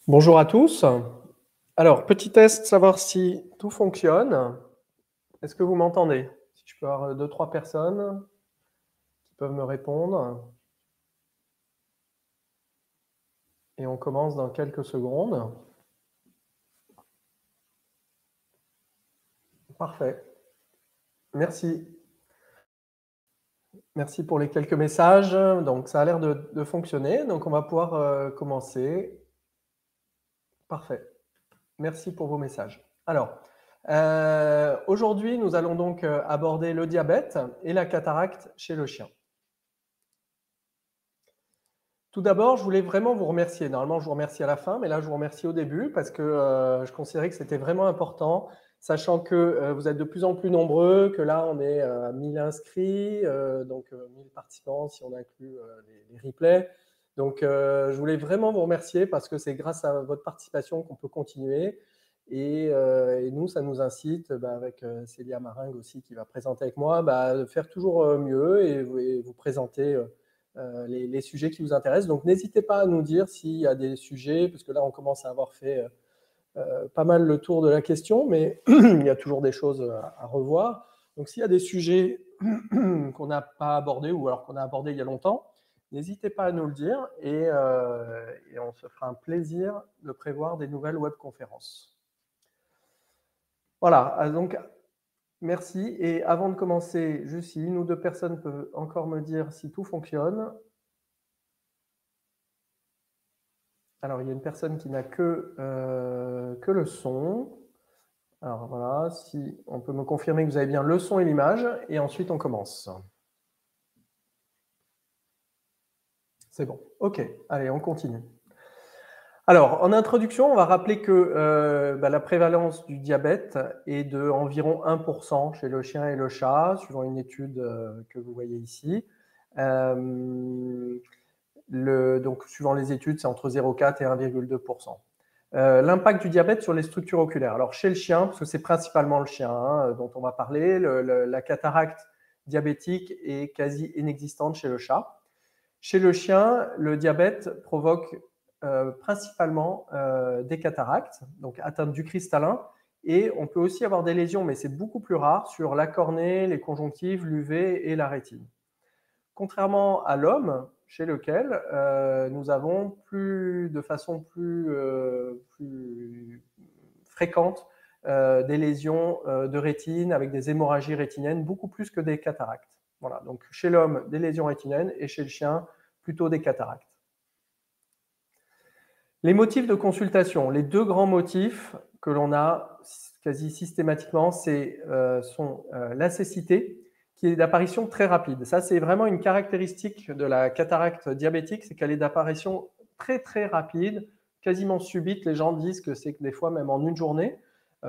Bonjour à tous. Alors, petit test, savoir si tout fonctionne. Est-ce que vous m'entendez? Si je peux avoir 2-3 personnes qui peuvent me répondre. Et on commence dans quelques secondes. Parfait. Merci. Merci pour les quelques messages. Donc, ça a l'air de fonctionner. Donc, on va pouvoir commencer. Parfait. Merci pour vos messages. Alors, aujourd'hui, nous allons donc aborder le diabète et la cataracte chez le chien. Tout d'abord, je voulais vraiment vous remercier. Normalement, je vous remercie à la fin, mais là, je vous remercie au début parce que je considérais que c'était vraiment important, sachant que vous êtes de plus en plus nombreux, que là, on est à 1000 inscrits, donc 1000 participants si on inclut les replays. Donc, je voulais vraiment vous remercier parce que c'est grâce à votre participation qu'on peut continuer. Et nous, ça nous incite, avec Célia Maringue aussi qui va présenter avec moi, de faire toujours mieux et vous présenter les sujets qui vous intéressent. Donc, n'hésitez pas à nous dire s'il y a des sujets, parce que là, on commence à avoir fait pas mal le tour de la question, mais il y a toujours des choses à revoir. Donc, s'il y a des sujets qu'on n'a pas abordés ou alors qu'on a abordés il y a longtemps, n'hésitez pas à nous le dire et on se fera un plaisir de prévoir des nouvelles webconférences. Voilà, donc merci. Et avant de commencer, juste si une ou deux personnes peuvent encore me dire si tout fonctionne. Alors, il y a une personne qui n'a que le son. Alors voilà, si on peut me confirmer que vous avez bien le son et l'image, et ensuite on commence. C'est bon. OK, allez, on continue. Alors, en introduction, on va rappeler que la prévalence du diabète est de environ 1% chez le chien et le chat, suivant une étude que vous voyez ici. Donc, suivant les études, c'est entre 0,4 et 1,2%. L'impact du diabète sur les structures oculaires. Alors, chez le chien, parce que c'est principalement le chien dont on va parler, la cataracte diabétique est quasi inexistante chez le chat. Chez le chien, le diabète provoque principalement des cataractes, donc atteinte du cristallin, et on peut aussi avoir des lésions, mais c'est beaucoup plus rare, sur la cornée, les conjonctives, l'UV et la rétine. Contrairement à l'homme, chez lequel nous avons de façon plus fréquente des lésions de rétine avec des hémorragies rétiniennes, beaucoup plus que des cataractes. Voilà, donc chez l'homme, des lésions rétiniennes et chez le chien, plutôt des cataractes. Les motifs de consultation, les deux grands motifs que l'on a quasi systématiquement, sont la cécité, qui est d'apparition très rapide. Ça, c'est vraiment une caractéristique de la cataracte diabétique, c'est qu'elle est d'apparition très très rapide, quasiment subite. Les gens disent que c'est des fois même en une journée.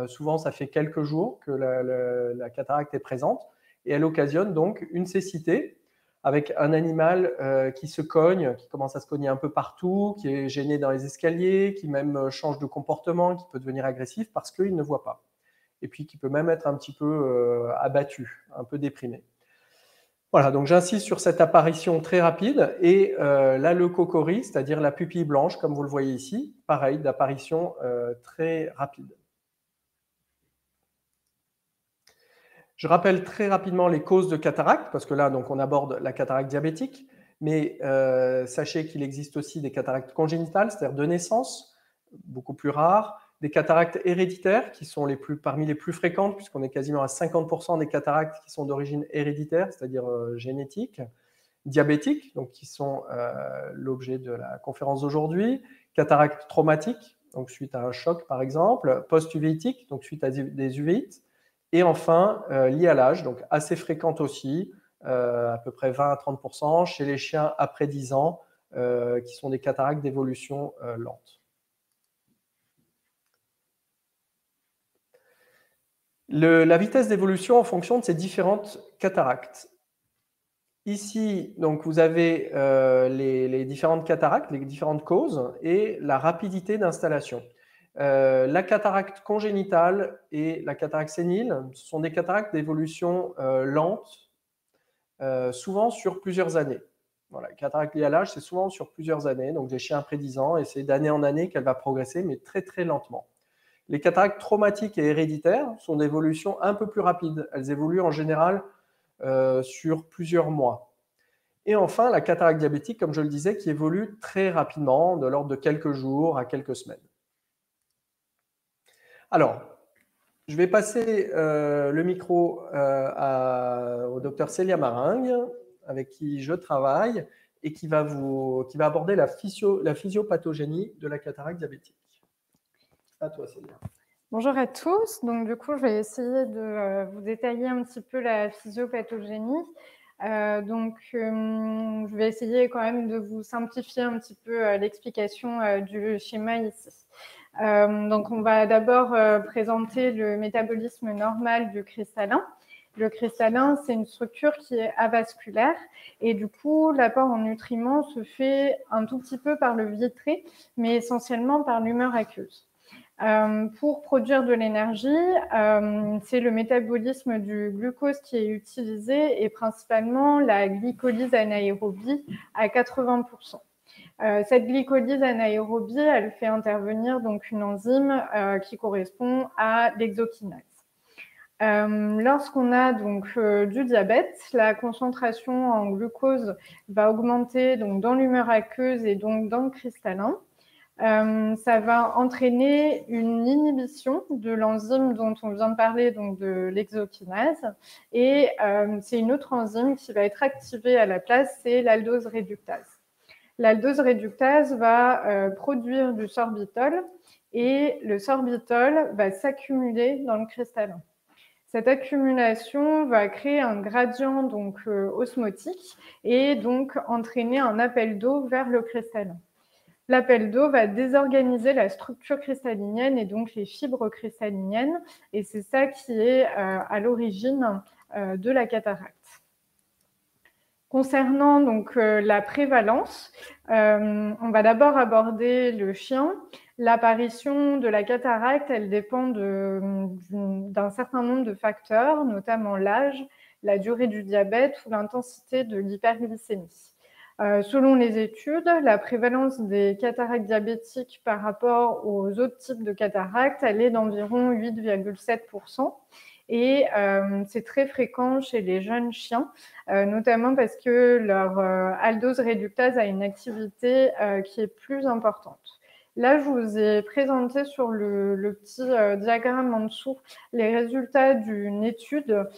Souvent, ça fait quelques jours que la cataracte est présente et elle occasionne donc une cécité avec un animal qui se cogne, qui commence à se cogner un peu partout, qui est gêné dans les escaliers, qui même change de comportement, qui peut devenir agressif parce qu'il ne voit pas. Et puis qui peut même être un petit peu abattu, un peu déprimé. Voilà, donc j'insiste sur cette apparition très rapide. Et la leucocorie, c'est-à-dire la pupille blanche, comme vous le voyez ici, pareil, d'apparition très rapide. Je rappelle très rapidement les causes de cataracte, parce que là, donc, on aborde la cataracte diabétique, mais sachez qu'il existe aussi des cataractes congénitales, c'est-à-dire de naissance, beaucoup plus rares, des cataractes héréditaires qui sont parmi les plus fréquentes, puisqu'on est quasiment à 50% des cataractes qui sont d'origine héréditaire, c'est-à-dire génétique, diabétiques, donc qui sont l'objet de la conférence d'aujourd'hui, cataractes traumatiques, donc suite à un choc par exemple, post-uvéitique, donc suite à des uvéites, et enfin liées à l'âge, donc assez fréquentes aussi, à peu près 20 à 30% chez les chiens après 10 ans, qui sont des cataractes d'évolution lente. La vitesse d'évolution en fonction de ces différentes cataractes. Ici, donc, vous avez les différentes cataractes, les différentes causes et la rapidité d'installation. La cataracte congénitale et la cataracte sénile, ce sont des cataractes d'évolution lente, souvent sur plusieurs années. Voilà, cataracte liée à l'âge, c'est souvent sur plusieurs années, donc des chiens après 10 ans, et c'est d'année en année qu'elle va progresser, mais très très lentement. Les cataractes traumatiques et héréditaires sont d'évolution un peu plus rapide. Elles évoluent en général sur plusieurs mois. Et enfin, la cataracte diabétique, comme je le disais, qui évolue très rapidement, de l'ordre de quelques jours à quelques semaines. Alors, je vais passer le micro au docteur Célia Maringue, avec qui je travaille, et qui va aborder la physiopathogénie de la cataracte diabétique. À toi, Célia. Bonjour à tous. Donc, du coup, je vais essayer de vous détailler un petit peu la physiopathogénie. Je vais essayer quand même de vous simplifier un petit peu l'explication du schéma ici. Donc, on va d'abord présenter le métabolisme normal du cristallin. Le cristallin, c'est une structure qui est avasculaire et du coup, l'apport en nutriments se fait un tout petit peu par le vitré, mais essentiellement par l'humeur aqueuse. Pour produire de l'énergie, c'est le métabolisme du glucose qui est utilisé et principalement la glycolyse anaérobie à 80%. Cette glycolyse anaérobie, elle fait intervenir donc une enzyme qui correspond à l'exokinase. Lorsqu'on a donc du diabète, la concentration en glucose va augmenter donc dans l'humeur aqueuse et donc dans le cristallin. Ça va entraîner une inhibition de l'enzyme dont on vient de parler, donc de l'exokinase. Et c'est une autre enzyme qui va être activée à la place, c'est l'aldose réductase. L'aldose réductase va produire du sorbitol et le sorbitol va s'accumuler dans le cristallin. Cette accumulation va créer un gradient donc, osmotique et donc entraîner un appel d'eau vers le cristallin. L'appel d'eau va désorganiser la structure cristallinienne et donc les fibres cristalliniennes, et c'est ça qui est à l'origine de la cataracte. Concernant donc la prévalence, on va d'abord aborder le chien. L'apparition de la cataracte, elle dépend d'un certain nombre de facteurs, notamment l'âge, la durée du diabète ou l'intensité de l'hyperglycémie. Selon les études, la prévalence des cataractes diabétiques par rapport aux autres types de cataractes, elle est d'environ 8,7%. Et c'est très fréquent chez les jeunes chiens, notamment parce que leur aldose réductase a une activité qui est plus importante. Là, je vous ai présenté sur le petit diagramme en dessous les résultats d'une étude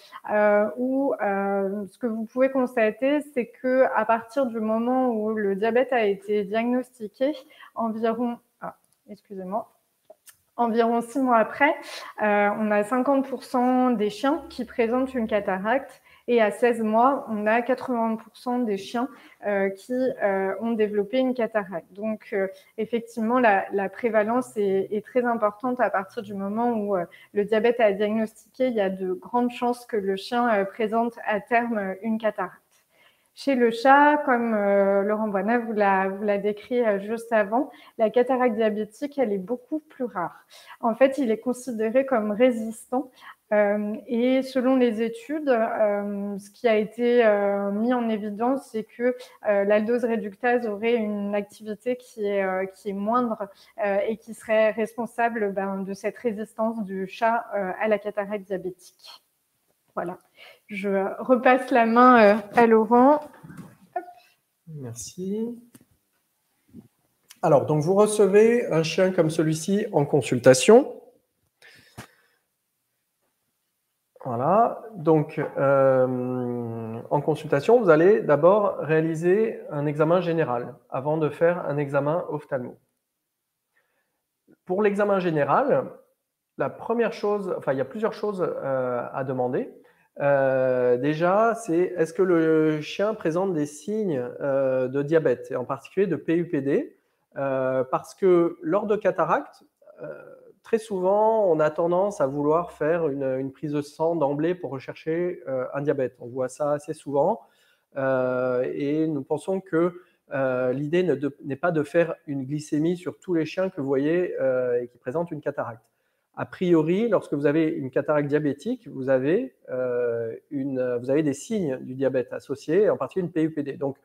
où ce que vous pouvez constater, c'est qu'à partir du moment où le diabète a été diagnostiqué, environ 6 mois après, on a 50% des chiens qui présentent une cataracte et à 16 mois, on a 80% des chiens qui ont développé une cataracte. Donc, effectivement, la prévalence est très importante à partir du moment où le diabète est diagnostiqué. Il y a de grandes chances que le chien présente à terme une cataracte. Chez le chat, comme Laurent Boina vous l'a décrit juste avant, la cataracte diabétique, elle est beaucoup plus rare. En fait, il est considéré comme résistant et selon les études, ce qui a été mis en évidence, c'est que l'aldose réductase aurait une activité qui est moindre et qui serait responsable de cette résistance du chat à la cataracte diabétique. Voilà. Je repasse la main à Laurent. Hop. Merci. Alors, donc vous recevez un chien comme celui-ci en consultation. Voilà. Donc, en consultation, vous allez d'abord réaliser un examen général avant de faire un examen ophtalmo. Pour l'examen général, la première chose, enfin, il y a plusieurs choses à demander. Déjà, c'est est-ce que le chien présente des signes de diabète, et en particulier de PUPD, parce que lors de cataracte, très souvent, on a tendance à vouloir faire une prise de sang d'emblée pour rechercher un diabète. On voit ça assez souvent et nous pensons que l'idée n'est pas de faire une glycémie sur tous les chiens que vous voyez et qui présentent une cataracte. A priori, lorsque vous avez une cataracte diabétique, vous avez des signes du diabète associés, en particulier une PUPD. Donc,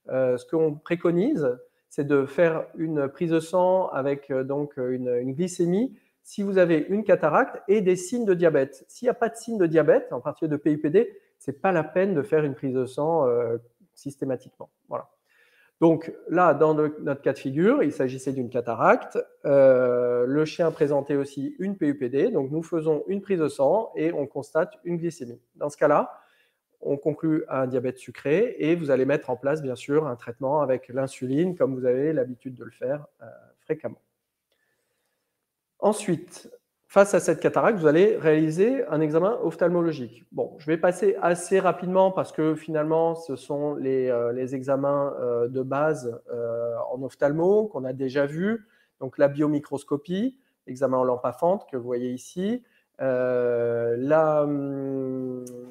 ce qu'on préconise, c'est de faire une prise de sang avec donc une glycémie si vous avez une cataracte et des signes de diabète. S'il n'y a pas de signes de diabète, en particulier de PIPD, ce n'est pas la peine de faire une prise de sang systématiquement. Voilà. Donc là, dans notre cas de figure, il s'agissait d'une cataracte. Le chien présentait aussi une PUPD. Donc nous faisons une prise de sang et on constate une glycémie. Dans ce cas-là, on conclut à un diabète sucré et vous allez mettre en place, bien sûr, un traitement avec l'insuline, comme vous avez l'habitude de le faire fréquemment. Ensuite, face à cette cataracte, vous allez réaliser un examen ophtalmologique. Bon, je vais passer assez rapidement parce que finalement, ce sont les examens de base en ophtalmo qu'on a déjà vus. Donc la biomicroscopie, examen en lampe à fente que vous voyez ici, la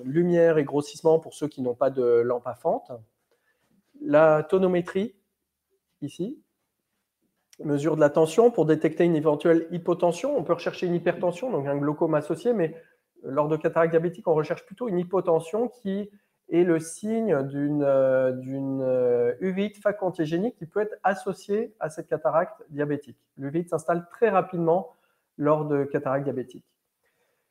lumière et grossissement pour ceux qui n'ont pas de lampe à fente, la tonométrie ici, mesure de la tension pour détecter une éventuelle hypotension. On peut rechercher une hypertension, donc un glaucome associé, mais lors de cataracte diabétique, on recherche plutôt une hypotension qui est le signe d'une uvite phacoantiogénique qui peut être associée à cette cataracte diabétique. L'uvite s'installe très rapidement lors de cataracte diabétique.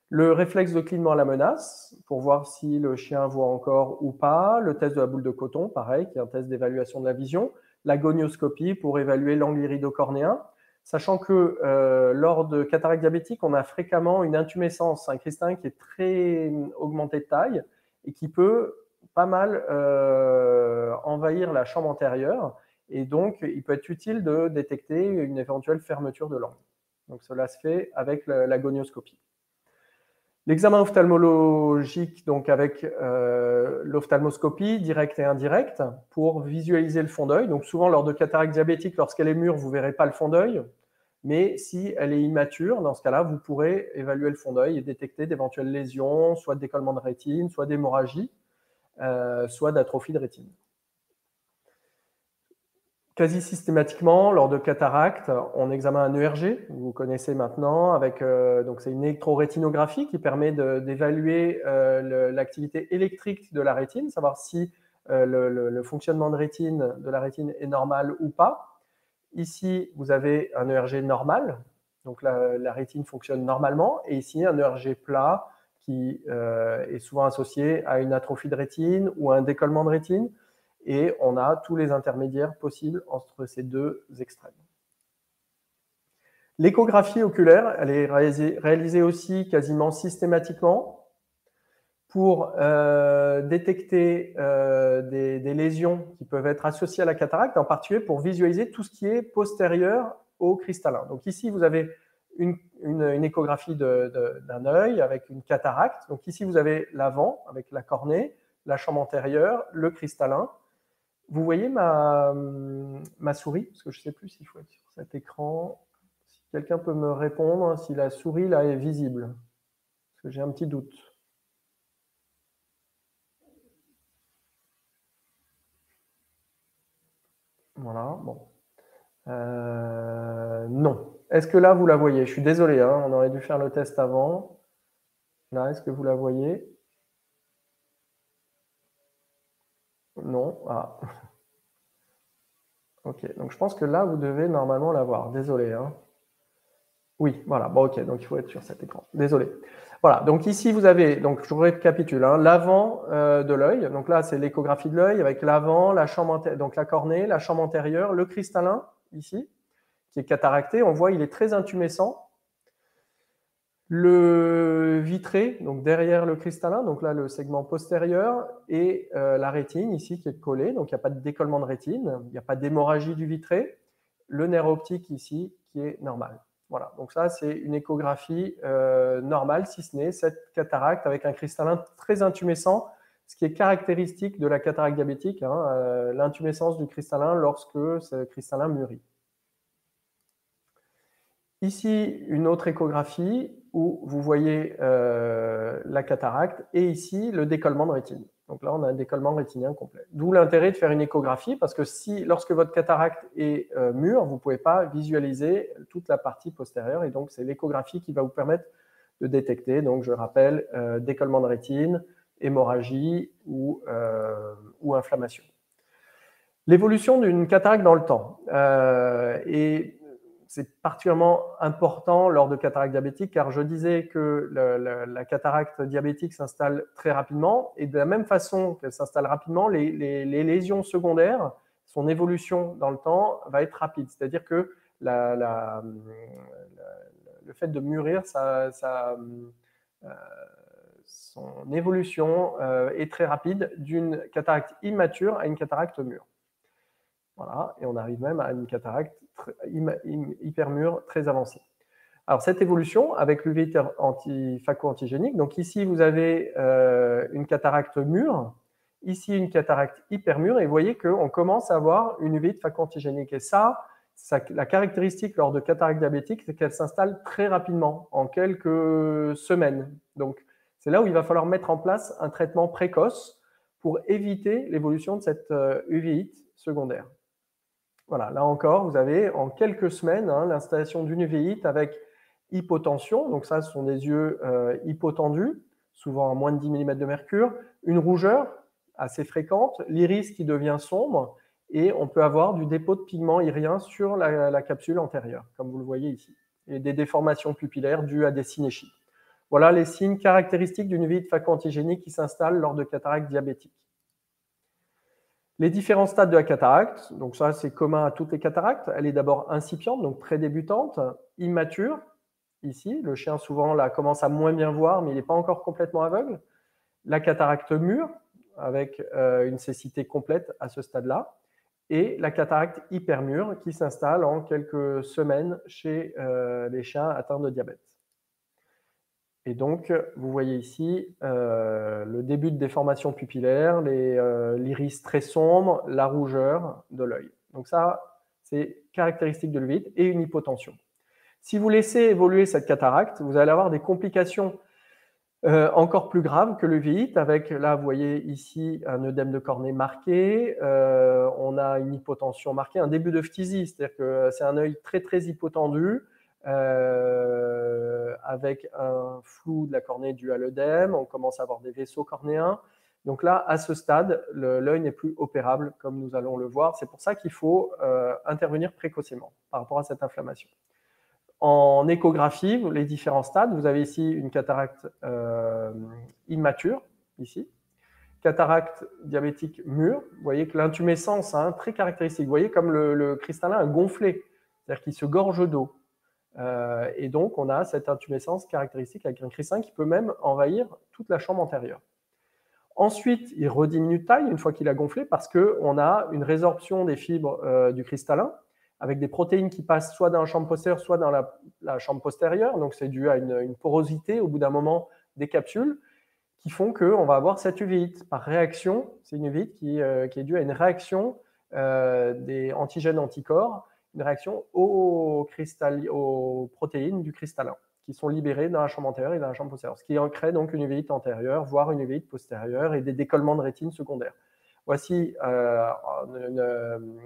Le réflexe de clignement à la menace, pour voir si le chien voit encore ou pas. Le test de la boule de coton, pareil, qui est un test d'évaluation de la vision. La gonioscopie pour évaluer l'angle iridocornéen, sachant que lors de cataracte diabétique, on a fréquemment une intumescence, un cristallin qui est très augmenté de taille et qui peut pas mal envahir la chambre antérieure. Et donc, il peut être utile de détecter une éventuelle fermeture de l'angle. Donc, cela se fait avec la gonioscopie. L'examen ophtalmologique, donc avec l'ophtalmoscopie directe et indirecte, pour visualiser le fond d'œil. Donc souvent, lors de cataracte diabétique, lorsqu'elle est mûre, vous ne verrez pas le fond d'œil. Mais si elle est immature, dans ce cas-là, vous pourrez évaluer le fond d'œil et détecter d'éventuelles lésions, soit de décollement de rétine, soit d'hémorragie, soit d'atrophie de rétine. Quasi systématiquement, lors de cataracte, on examine un ERG, vous connaissez maintenant, avec donc c'est une électrorétinographie qui permet d'évaluer l'activité électrique de la rétine, savoir si le fonctionnement de la rétine est normal ou pas. Ici, vous avez un ERG normal, donc la rétine fonctionne normalement, et ici un ERG plat qui est souvent associé à une atrophie de rétine ou à un décollement de rétine. Et on a tous les intermédiaires possibles entre ces deux extrêmes. L'échographie oculaire, elle est réalisée aussi quasiment systématiquement pour détecter des lésions qui peuvent être associées à la cataracte, en particulier pour visualiser tout ce qui est postérieur au cristallin. Donc ici, vous avez une échographie d'un œil avec une cataracte. Donc ici, vous avez l'avant avec la cornée, la chambre antérieure, le cristallin. Vous voyez ma souris? Parce que je ne sais plus s'il faut être sur cet écran. Si quelqu'un peut me répondre si la souris là est visible. Parce que j'ai un petit doute. Voilà, bon. Non. Est-ce que là, vous la voyez? Je suis désolé, hein, on aurait dû faire le test avant. Là, est-ce que vous la voyez? Non. Ah. Ok, donc je pense que là, vous devez normalement l'avoir. Désolé. Hein. Oui, voilà. Bon, ok, donc il faut être sur cet écran. Désolé. Voilà, donc ici, vous avez, donc je récapitule, hein, l'avant de l'œil. Donc là, c'est l'échographie de l'œil avec l'avant, donc la cornée, la chambre antérieure, le cristallin, ici, qui est cataracté. On voit, il est très intumescent. Le vitré, donc derrière le cristallin, donc là le segment postérieur, et la rétine ici qui est collée, donc il n'y a pas de décollement de rétine, il n'y a pas d'hémorragie du vitré, le nerf optique ici qui est normal. Voilà, donc ça c'est une échographie normale, si ce n'est cette cataracte avec un cristallin très intumescent, ce qui est caractéristique de la cataracte diabétique, hein, l'intumescence du cristallin lorsque ce cristallin mûrit. Ici, une autre échographie où vous voyez la cataracte et ici, le décollement de rétine. Donc là, on a un décollement rétinien complet. D'où l'intérêt de faire une échographie parce que lorsque votre cataracte est mûre, vous ne pouvez pas visualiser toute la partie postérieure et donc c'est l'échographie qui va vous permettre de détecter, donc je rappelle, décollement de rétine, hémorragie ou inflammation. L'évolution d'une cataracte dans le temps. Et c'est particulièrement important lors de cataracte diabétique, car je disais que la cataracte diabétique s'installe très rapidement, et de la même façon qu'elle s'installe rapidement, les lésions secondaires, son évolution dans le temps va être rapide. C'est-à-dire que le fait de mûrir, son évolution est très rapide d'une cataracte immature à une cataracte mûre. Voilà, et on arrive même à une cataracte hypermûre très avancée. Alors, cette évolution avec l'uvite phaco-antigénique, donc ici, vous avez une cataracte mûre, ici, une cataracte hypermûre, et vous voyez qu'on commence à avoir une uvite phaco-antigénique. Et ça, la caractéristique lors de cataracte diabétique, c'est qu'elle s'installe très rapidement, en quelques semaines. Donc, c'est là où il va falloir mettre en place un traitement précoce pour éviter l'évolution de cette uvite secondaire. Voilà, là encore, vous avez en quelques semaines l'installation d'une uvite avec hypotension. Donc ça, ce sont des yeux hypotendus, souvent à moins de 10 mm de mercure, une rougeur assez fréquente, l'iris qui devient sombre, et on peut avoir du dépôt de pigments iriens sur la capsule antérieure, comme vous le voyez ici, et des déformations pupillaires dues à des synéchies. Voilà les signes caractéristiques d'une uvite phaco-antigénique qui s'installe lors de cataracte diabétique. Les différents stades de la cataracte, donc ça c'est commun à toutes les cataractes, elle est d'abord incipiente, donc très débutante, immature, ici, le chien souvent là commence à moins bien voir, mais il n'est pas encore complètement aveugle. La cataracte mûre, avec une cécité complète à ce stade-là, et la cataracte hypermûre qui s'installe en quelques semaines chez les chiens atteints de diabète. Et donc, vous voyez ici le début de déformation pupillaire, l'iris très sombre, la rougeur de l'œil. Donc ça, c'est caractéristique de l'uvite et une hypotension. Si vous laissez évoluer cette cataracte, vous allez avoir des complications encore plus graves que l'uvite, avec, là, vous voyez ici un œdème de cornée marqué, on a une hypotension marquée, un début de phtisie, c'est-à-dire que c'est un œil très, très hypotendu, avec un flou de la cornée dû à l'œdème, on commence à avoir des vaisseaux cornéens. Donc là, à ce stade, l'œil n'est plus opérable, comme nous allons le voir. C'est pour ça qu'il faut intervenir précocement par rapport à cette inflammation. En échographie, les différents stades, vous avez ici une cataracte immature, ici, cataracte diabétique mûre. Vous voyez que l'intumescence, très caractéristique. Vous voyez comme le cristallin a gonflé, c'est-à-dire qu'il se gorge d'eau. Et donc, on a cette intumescence caractéristique avec un cristallin qui peut même envahir toute la chambre antérieure. Ensuite, il rediminue de taille une fois qu'il a gonflé parce qu'on a une résorption des fibres du cristallin avec des protéines qui passent soit dans la chambre postérieure, soit dans la chambre postérieure. Donc, c'est dû à une porosité au bout d'un moment des capsules qui font qu'on va avoir cette uvite par réaction. C'est une uvite qui est due à une réaction des antigènes anticorps, une réaction aux protéines du cristallin qui sont libérées dans la chambre antérieure et dans la chambre postérieure, ce qui crée donc une uvite antérieure, voire une uvite postérieure et des décollements de rétine secondaires. Voici une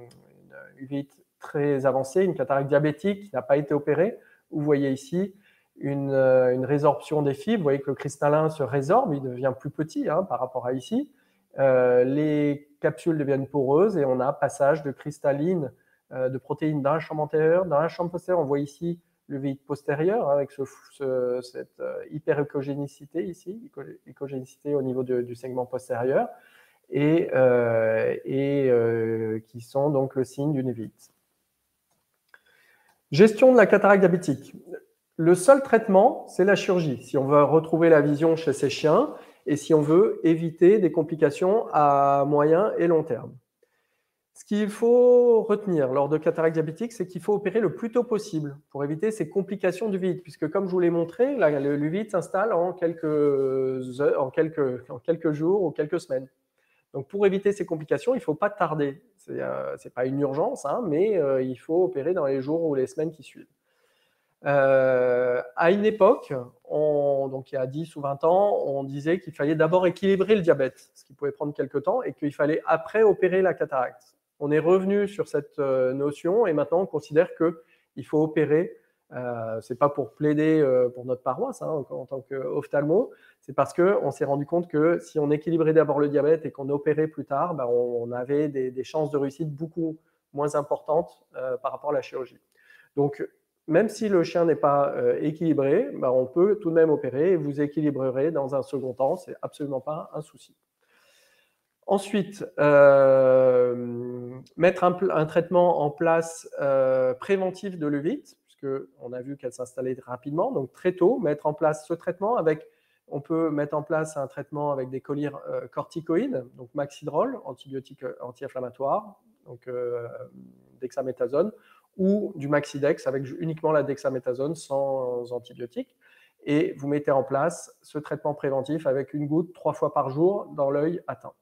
uvite très avancée, une cataracte diabétique qui n'a pas été opérée. Vous voyez ici une résorption des fibres. Vous voyez que le cristallin se résorbe, il devient plus petit par rapport à ici. Les capsules deviennent poreuses et on a passage de cristalline de protéines dans la chambre antérieure, dans la chambre postérieure. On voit ici l'uvite postérieure avec cette hyperécogénicité ici, écogénicité au niveau du segment postérieur, et qui sont donc le signe d'une uvite. Gestion de la cataracte diabétique. Le seul traitement, c'est la chirurgie, si on veut retrouver la vision chez ces chiens et si on veut éviter des complications à moyen et long terme. Ce qu'il faut retenir lors de cataracte diabétique, c'est qu'il faut opérer le plus tôt possible pour éviter ces complications d'uvite, puisque comme je vous l'ai montré, l'uvite s'installe en quelques jours ou quelques semaines. Donc pour éviter ces complications, il ne faut pas tarder. Ce n'est pas une urgence, mais il faut opérer dans les jours ou les semaines qui suivent. À une époque, donc il y a 10 ou 20 ans, on disait qu'il fallait d'abord équilibrer le diabète, ce qui pouvait prendre quelques temps, et qu'il fallait après opérer la cataracte. On est revenu sur cette notion et maintenant on considère qu'il faut opérer Ce n'est pas pour plaider pour notre paroisse hein, en tant qu'ophtalmo, c'est parce qu'on s'est rendu compte que si on équilibrait d'abord le diabète et qu'on opérait plus tard, ben, on avait des chances de réussite beaucoup moins importantes par rapport à la chirurgie. Donc, même si le chien n'est pas équilibré, ben, on peut tout de même opérer et vous équilibrerez dans un second temps, ce n'est absolument pas un souci. Ensuite, mettre un traitement en place préventif de l'uvite, puisqu'on a vu qu'elle s'installait rapidement, donc très tôt, mettre en place ce traitement on peut mettre en place un traitement avec des collyres corticoïdes, donc maxidrol, antibiotique anti-inflammatoire, donc dexaméthasone, ou du maxidex avec uniquement la dexaméthasone sans antibiotique. Et vous mettez en place ce traitement préventif avec une goutte 3 fois par jour dans l'œil atteint.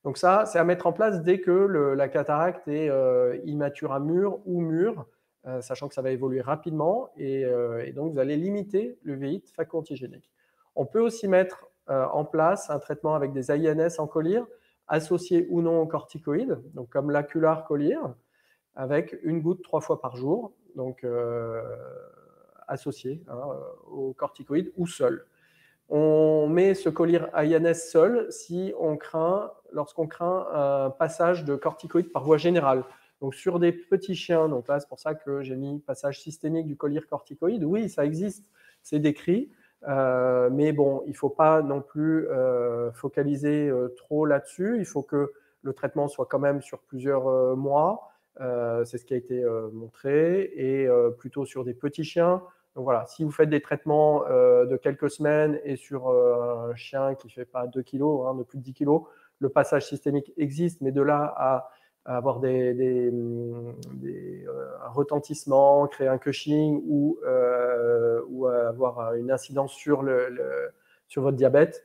Donc ça, c'est à mettre en place dès que la cataracte est immature à mûr ou mûre, sachant que ça va évoluer rapidement et donc vous allez limiter l'uvéite faco-antigénique. On peut aussi mettre en place un traitement avec des AINS en collyre, associés ou non aux corticoïdes, donc comme l'acular collyre, avec une goutte 3 fois par jour, donc associé aux corticoïdes ou seul. On met ce collyre AINS seul lorsqu'on craint un passage de corticoïdes par voie générale. Donc sur des petits chiens, donc là c'est pour ça que j'ai mis passage systémique du collyre corticoïde. Oui, ça existe, c'est décrit, mais bon, il ne faut pas non plus focaliser trop là-dessus. Il faut que le traitement soit quand même sur plusieurs mois. C'est ce qui a été montré, et plutôt sur des petits chiens. Donc voilà, si vous faites des traitements de quelques semaines et sur un chien qui ne fait pas 2 kg, de plus de 10 kg, le passage systémique existe, mais de là à avoir un retentissement, créer un cushing ou avoir une incidence sur votre diabète,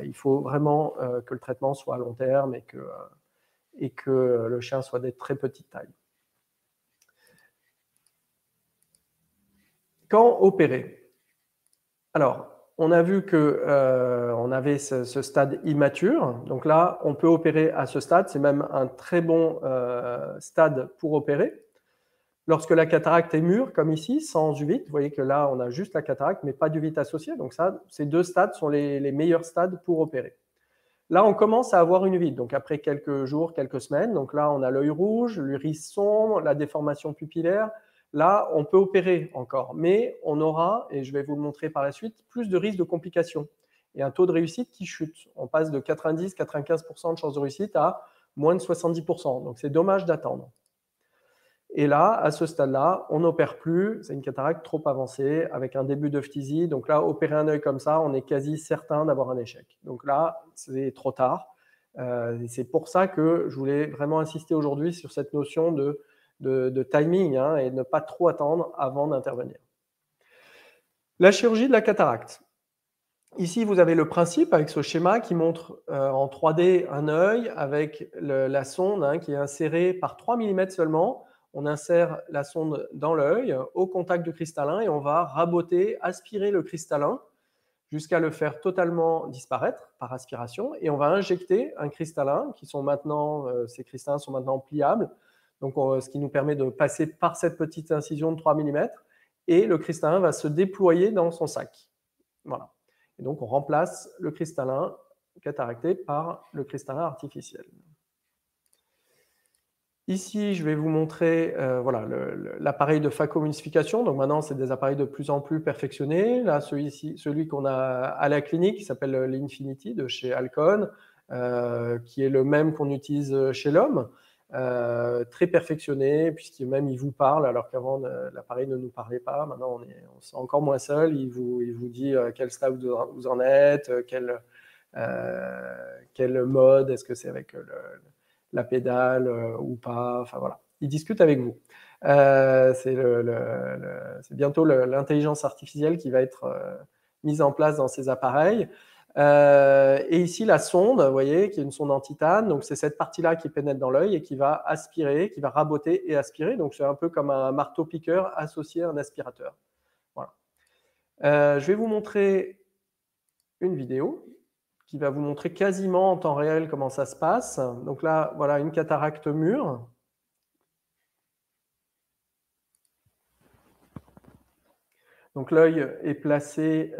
il faut vraiment que le traitement soit à long terme et que le chien soit de très petite taille. Quand opérer? Alors, on a vu qu'on avait ce stade immature. Donc là, on peut opérer à ce stade. C'est même un très bon stade pour opérer. Lorsque la cataracte est mûre, comme ici, sans uvite, vous voyez que là, on a juste la cataracte, mais pas d'uvite associée. Donc ça, ces deux stades sont les meilleurs stades pour opérer. Là, on commence à avoir une uvite. Donc après quelques jours, quelques semaines, donc là, on a l'œil rouge, l'iris sombre, la déformation pupillaire. Là, on peut opérer encore, mais on aura, et je vais vous le montrer par la suite, plus de risques de complications et un taux de réussite qui chute. On passe de 90-95% de chances de réussite à moins de 70%. Donc, c'est dommage d'attendre. Et là, à ce stade-là, on n'opère plus. C'est une cataracte trop avancée avec un début de phtisie. Donc là, opérer un œil comme ça, on est quasi certain d'avoir un échec. Donc là, c'est trop tard. C'est pour ça que je voulais vraiment insister aujourd'hui sur cette notion de timing et ne pas trop attendre avant d'intervenir. La chirurgie de la cataracte. Ici, vous avez le principe avec ce schéma qui montre en 3D un œil avec la sonde qui est insérée par 3 mm seulement. On insère la sonde dans l'œil au contact du cristallin et on va raboter, aspirer le cristallin jusqu'à le faire totalement disparaître par aspiration. Et on va injecter un cristallin ces cristallins sont maintenant pliables. Donc, ce qui nous permet de passer par cette petite incision de 3 mm et le cristallin va se déployer dans son sac. Voilà. Et donc, on remplace le cristallin cataracté par le cristallin artificiel. Ici, je vais vous montrer l'appareil de phacoemulsification. Donc maintenant, c'est des appareils de plus en plus perfectionnés. Là, celui qu'on a à la clinique, qui s'appelle l'Infinity de chez Alcon, qui est le même qu'on utilise chez l'homme. Très perfectionné, puisqu'il vous parle, alors qu'avant l'appareil ne nous parlait pas. Maintenant, on se sent encore moins seul. Il vous dit quel stade vous en êtes, quel mode, est-ce que c'est avec la pédale ou pas. Enfin voilà, il discute avec vous. C'est bientôt l'intelligence artificielle qui va être mise en place dans ces appareils. Et ici, la sonde, vous voyez, qui est une sonde en titane. Donc, c'est cette partie-là qui pénètre dans l'œil et qui va aspirer, qui va raboter et aspirer. Donc, c'est un peu comme un marteau-piqueur associé à un aspirateur. Voilà. Je vais vous montrer une vidéo qui va vous montrer quasiment en temps réel comment ça se passe. Donc là, voilà une cataracte mûre. Donc l'œil est placé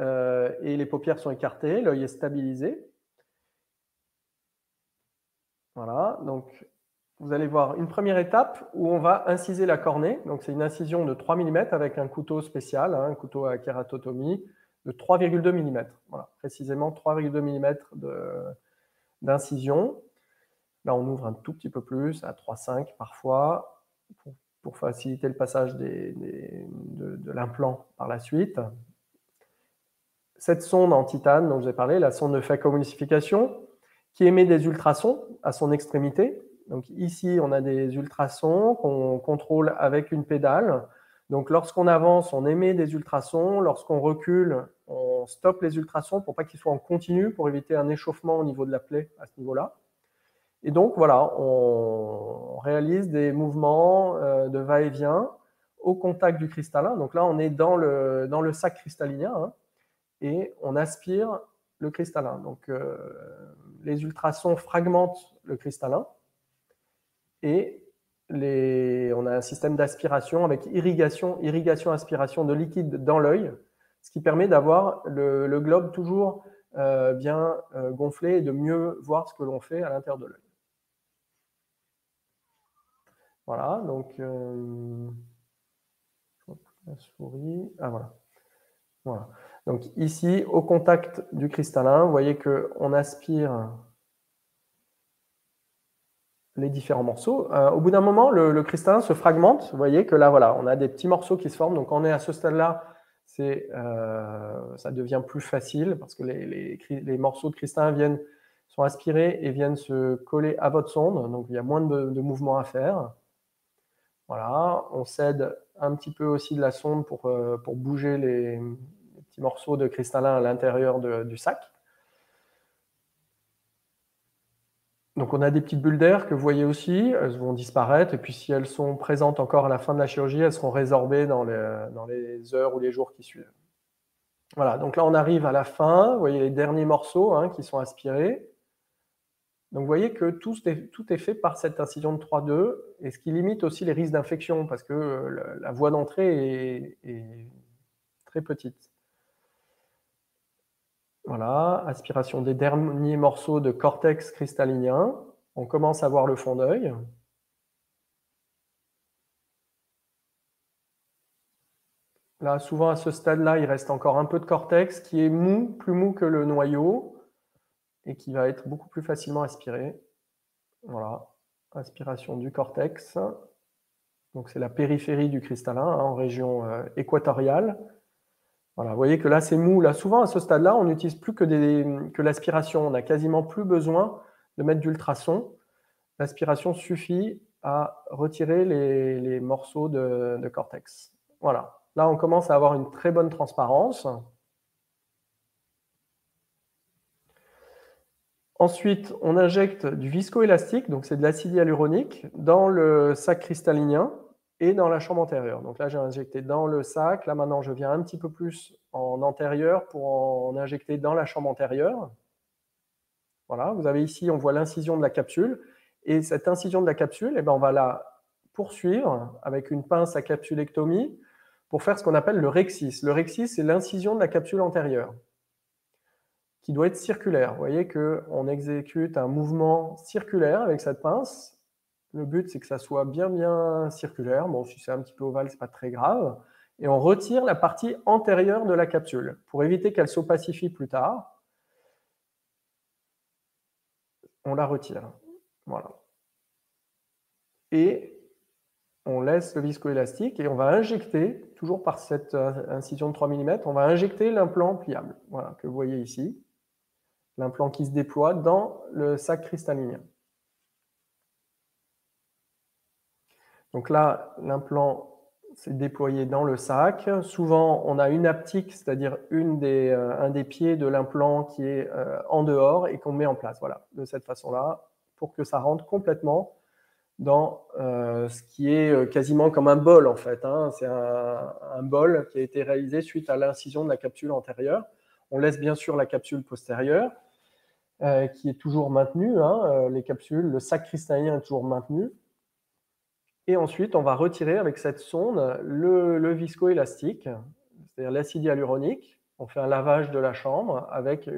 et les paupières sont écartées, l'œil est stabilisé. Voilà, donc vous allez voir une première étape où on va inciser la cornée. Donc c'est une incision de 3 mm avec un couteau spécial, hein, un couteau à kératotomie de 3,2 mm. Voilà, précisément 3,2 mm d'incision. Là, on ouvre un tout petit peu plus, à 3,5 parfois, pour faciliter le passage de l'implant par la suite. Cette sonde en titane dont je vous ai parlé, la sonde de phacoemulsification, qui émet des ultrasons à son extrémité. Donc ici, on a des ultrasons qu'on contrôle avec une pédale. Donc lorsqu'on avance, on émet des ultrasons. Lorsqu'on recule, on stoppe les ultrasons pour pas qu'ils soient en continu, pour éviter un échauffement au niveau de la plaie à ce niveau-là. Et donc voilà, on réalise des mouvements de va-et-vient au contact du cristallin. Donc là, on est dans le sac cristallinien, hein, et on aspire le cristallin. Donc les ultrasons fragmentent le cristallin et on a un système d'aspiration avec irrigation-aspiration de liquide dans l'œil, ce qui permet d'avoir le globe toujours bien gonflé et de mieux voir ce que l'on fait à l'intérieur de l'œil. Voilà, donc la souris. Ah voilà. Voilà. Donc ici, au contact du cristallin, vous voyez qu'on aspire les différents morceaux. Au bout d'un moment, le cristallin se fragmente. Vous voyez que là, voilà, on a des petits morceaux qui se forment. Donc, quand on est à ce stade-là, ça devient plus facile parce que les morceaux de cristallin sont aspirés et viennent se coller à votre sonde. Donc, il y a moins de mouvements à faire. Voilà, on cède un petit peu aussi de la sonde pour bouger les petits morceaux de cristallin à l'intérieur du sac. Donc on a des petites bulles d'air que vous voyez aussi, elles vont disparaître, et puis si elles sont présentes encore à la fin de la chirurgie, elles seront résorbées dans les heures ou les jours qui suivent. Voilà, donc là on arrive à la fin, vous voyez les derniers morceaux qui sont aspirés. Donc vous voyez que tout est fait par cette incision de 3,2, et ce qui limite aussi les risques d'infection, parce que la voie d'entrée est très petite. Voilà, aspiration des derniers morceaux de cortex cristallinien. On commence à voir le fond d'œil. Là, souvent à ce stade-là, il reste encore un peu de cortex qui est mou, plus mou que le noyau, et qui va être beaucoup plus facilement aspiré. Voilà, aspiration du cortex. Donc c'est la périphérie du cristallin, en région équatoriale. Voilà, vous voyez que là, c'est mou. Là, souvent, à ce stade-là, on n'utilise plus que l'aspiration. On n'a quasiment plus besoin de mettre d'ultrasons. L'aspiration suffit à retirer les morceaux de cortex. Voilà. Là, on commence à avoir une très bonne transparence. Ensuite, on injecte du viscoélastique, donc c'est de l'acide hyaluronique, dans le sac cristallinien et dans la chambre antérieure. Donc là, j'ai injecté dans le sac. Là, maintenant, je viens un petit peu plus en antérieur pour en injecter dans la chambre antérieure. Voilà, vous avez ici, on voit l'incision de la capsule. Et cette incision de la capsule, on va la poursuivre avec une pince à capsulectomie pour faire ce qu'on appelle le rhexis. Le rhexis, c'est l'incision de la capsule antérieure qui doit être circulaire. Vous voyez qu'on exécute un mouvement circulaire avec cette pince. Le but, c'est que ça soit bien circulaire. Bon, si c'est un petit peu ovale, ce n'est pas très grave. Et on retire la partie antérieure de la capsule pour éviter qu'elle s'opacifie plus tard. On la retire. Voilà. Et on laisse le viscoélastique et on va injecter, toujours par cette incision de 3 mm, on va injecter l'implant pliable, voilà, que vous voyez ici. L'implant qui se déploie dans le sac cristallinien. Donc là, l'implant s'est déployé dans le sac. Souvent, on a une aptique, c'est-à-dire un des pieds de l'implant qui est en dehors et qu'on met en place. Voilà, de cette façon-là, pour que ça rentre complètement dans ce qui est quasiment comme un bol, en fait. C'est un bol qui a été réalisé suite à l'incision de la capsule antérieure. On laisse bien sûr la capsule postérieure, qui est toujours maintenue. Les capsules, le sac cristallin est toujours maintenu. Et ensuite, on va retirer avec cette sonde le viscoélastique, c'est-à-dire l'acide hyaluronique. On fait un lavage de la chambre avec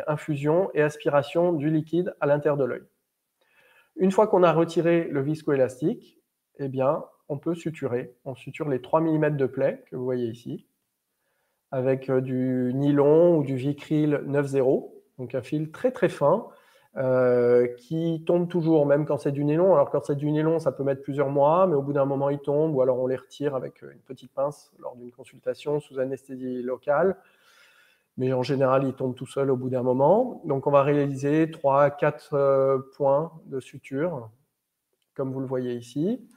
infusion et aspiration du liquide à l'intérieur de l'œil. Une fois qu'on a retiré le viscoélastique, eh bien, on peut suturer. On suture les 3 mm de plaie que vous voyez ici, avec du nylon ou du Vicryl 9,0, donc un fil très très fin, qui tombe toujours, même quand c'est du nylon. Alors quand c'est du nylon, ça peut mettre plusieurs mois, mais au bout d'un moment, il tombe, ou alors on les retire avec une petite pince lors d'une consultation sous anesthésie locale. Mais en général, il tombe tout seul au bout d'un moment. Donc on va réaliser 3 à 4 points de suture, comme vous le voyez ici.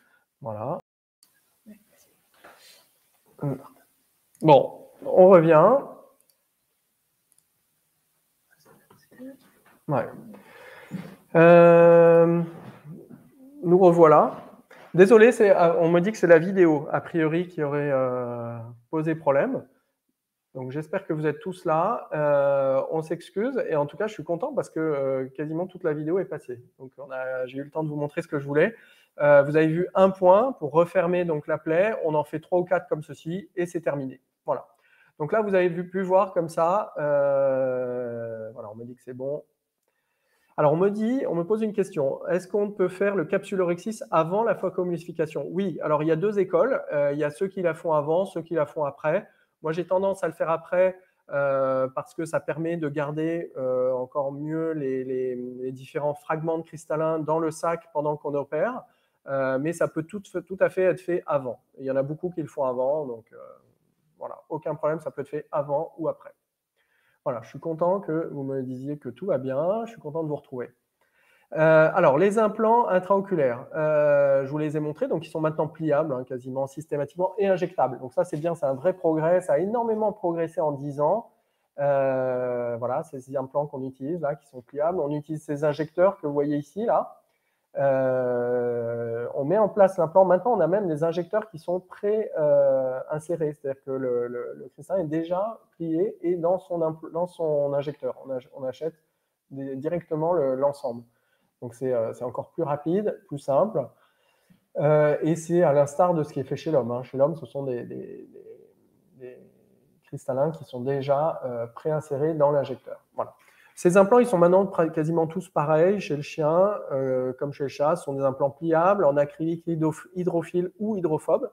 Voilà. Bon, on revient. Ouais. Nous revoilà. Désolé, on me dit que c'est la vidéo, a priori, qui aurait posé problème. Donc j'espère que vous êtes tous là. On s'excuse et en tout cas, je suis content parce que quasiment toute la vidéo est passée. Donc j'ai eu le temps de vous montrer ce que je voulais. Vous avez vu un point pour refermer donc la plaie. On en fait 3 ou 4 comme ceci et c'est terminé. Voilà. Donc là, vous avez pu voir comme ça. Voilà, on me dit que c'est bon. Alors, on me pose une question. Est-ce qu'on peut faire le capsulorhexis avant la phocoemulsification? Oui. Alors, il y a 2 écoles. Il y a ceux qui la font avant, ceux qui la font après. Moi, j'ai tendance à le faire après parce que ça permet de garder encore mieux les différents fragments de cristallin dans le sac pendant qu'on opère. Mais ça peut tout à fait être fait avant. Il y en a beaucoup qui le font avant. Donc, voilà, aucun problème. Ça peut être fait avant ou après. Voilà, je suis content que vous me disiez que tout va bien. Je suis content de vous retrouver. Alors, les implants intraoculaires, je vous les ai montrés. Donc, ils sont maintenant pliables, hein, quasiment systématiquement, et injectables. Donc, ça, c'est bien, c'est un vrai progrès. Ça a énormément progressé en 10 ans. Voilà, ces implants qu'on utilise là, qui sont pliables. On utilise ces injecteurs que vous voyez ici, là. On met en place l'implant. Maintenant, on a même des injecteurs qui sont pré-insérés. C'est-à-dire que le cristallin est déjà plié et dans son injecteur. On achète directement l'ensemble. Donc, c'est encore plus rapide, plus simple. Et c'est à l'instar de ce qui est fait chez l'homme. Hein. Chez l'homme, ce sont des cristallins qui sont déjà pré-insérés dans l'injecteur. Voilà. Ces implants, ils sont maintenant quasiment tous pareils chez le chien, comme chez le chat. Ce sont des implants pliables en acrylique hydrophile ou hydrophobe.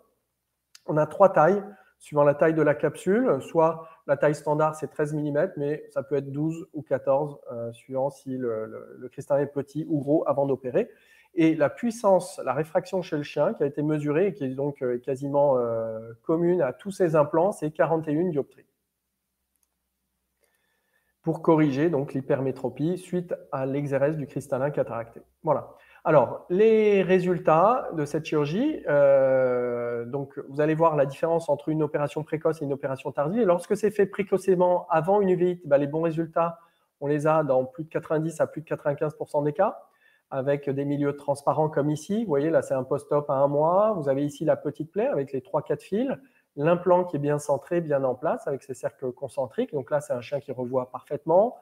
On a 3 tailles, suivant la taille de la capsule. Soit la taille standard, c'est 13 mm, mais ça peut être 12 ou 14, suivant si le cristallin est petit ou gros avant d'opérer. Et la puissance, la réfraction chez le chien, qui a été mesurée et qui est donc quasiment commune à tous ces implants, c'est 41 dioptries. Pour corriger donc l'hypermétropie suite à l'exérèse du cristallin cataracté. Voilà. Alors, les résultats de cette chirurgie, donc vous allez voir la différence entre une opération précoce et une opération tardive. Et lorsque c'est fait précocement avant une uveitis, les bons résultats, on les a dans plus de 90 à plus de 95% des cas, avec des milieux transparents comme ici. Vous voyez, là, c'est un post-op à 1 mois. Vous avez ici la petite plaie avec les 3-4 fils. L'implant qui est bien centré, bien en place, avec ses cercles concentriques. Donc là, c'est un chien qui revoit parfaitement.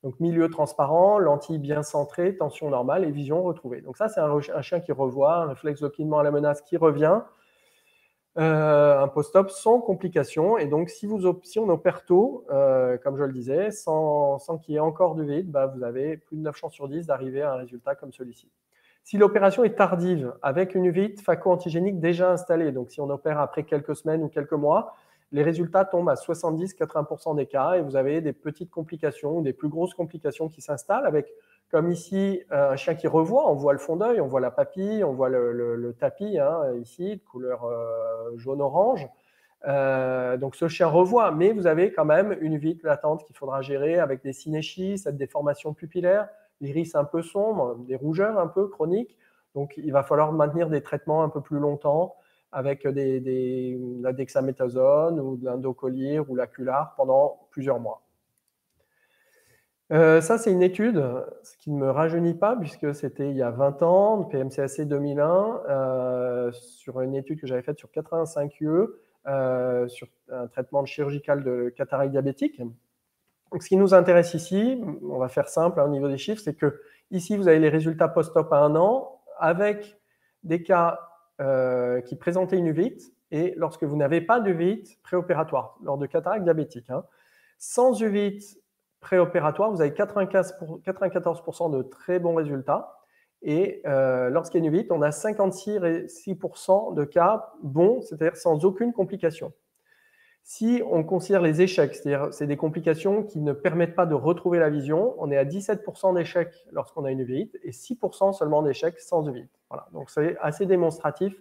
Donc milieu transparent, lentille bien centrée, tension normale et vision retrouvée. Donc ça, c'est un chien qui revoit, un réflexe de clignement à la menace qui revient. Un post-op sans complications. Et donc, si on opère tôt, comme je le disais, sans qu'il y ait encore de vide, vous avez plus de 9 chances sur 10 d'arriver à un résultat comme celui-ci. Si l'opération est tardive, avec une uveitis phaco-antigénique déjà installée, donc si on opère après quelques semaines ou quelques mois, les résultats tombent à 70-80% des cas et vous avez des petites complications ou des plus grosses complications qui s'installent avec, comme ici, un chien qui revoit, on voit le fond d'œil, on voit la papille, on voit le tapis, hein, ici, de couleur jaune-orange. Donc ce chien revoit, mais vous avez quand même une uveitis latente qu'il faudra gérer avec des synéchies, cette déformation pupillaire, l'iris un peu sombre, des rougeurs un peu chroniques. Donc, il va falloir maintenir des traitements un peu plus longtemps avec de la dexaméthasone ou de l'indocollyre ou l'acular pendant plusieurs mois. Ça, c'est une étude, ce qui ne me rajeunit pas puisque c'était il y a 20 ans, PMCAC 2001, sur une étude que j'avais faite sur 85 UE, sur un traitement chirurgical de cataracte diabétique. Donc, ce qui nous intéresse ici, on va faire simple au niveau des chiffres, c'est que ici, vous avez les résultats post-op à 1 an avec des cas qui présentaient une uveitis et lorsque vous n'avez pas d'uvite préopératoire, lors de cataracte diabétique. Hein. Sans uvite préopératoire, vous avez 94% de très bons résultats. Et lorsqu'il y a une uvite, on a 56% de cas bons, c'est-à-dire sans aucune complication. Si on considère les échecs, c'est-à-dire c'est des complications qui ne permettent pas de retrouver la vision, on est à 17% d'échecs lorsqu'on a une uvite et 6% seulement d'échecs sans uvite. Voilà. Donc c'est assez démonstratif